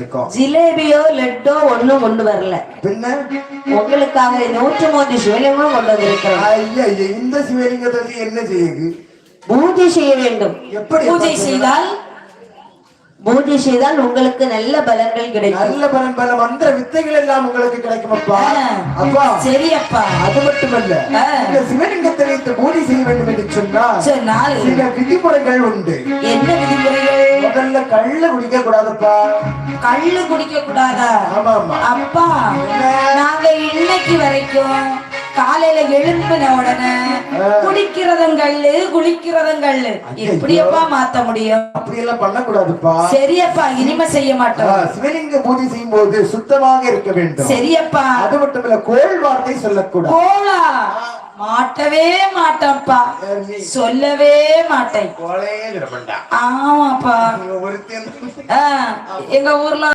வச்சிருக்கோம். ஜிலேபியோ லட்டோ ஒண்ணும் கொண்டு வரல. பின்ன உங்களுக்காக 103 சிவலிங்கம் கொண்டு வந்திருக்கிறேன். ஐயா இந்த சிவலிங்கத்தை என்ன செய்யுது? பூஜை செய்ய வேண்டும். எப்படி பூஜை செய்தால் உங்களுக்கு நல்ல பலன்கள் கிடைக்கும். நல்ல பல மந்திர வித்தைகள் எல்லாம் உங்களுக்கு கிடைக்கும் அப்பா. அப்பா சரி அப்பா. அது மட்டுமல்ல, இந்த சிவலிங்கத்தை வைத்து பூஜை செய்ய வேண்டும் என்று சொன்னால் சில விதிமுறைகள் உண்டு. என்ன விதிமுறைகள்? முதல்ல கள்ளு குடிக்க கூடாதுப்பா. கள்ளு குடிக்க கூடாதா? ஆமா ஆமா. அப்பா நாங்க இன்னைக்கு வரைக்கும் காலையில எழும்பின உடனே குடிக்கிறதங்கள்ளு குளிக்கிறதங்கள்ளு எப்படியப்பா மாத்த முடியும்? அப்படி எல்லாம் பண்ணக்கூடாதுப்பா. சரியப்பா, இனிமே செய்ய மாட்டோம். சிவலிங்க பூஜை செய்யும் போது சுத்தமாக இருக்க வேண்டும். சரியப்பா. அது மட்டுமல்ல, கோள் வார்த்தை சொல்லக்கூடாது. கோளா? மாட்டவே மாட்டேன்ப்பா, சொல்லவே மாட்டேன். கோளையே விட மாட்டா. ஆமாப்பா. ஒருத்தன் எங்க ஊர்ல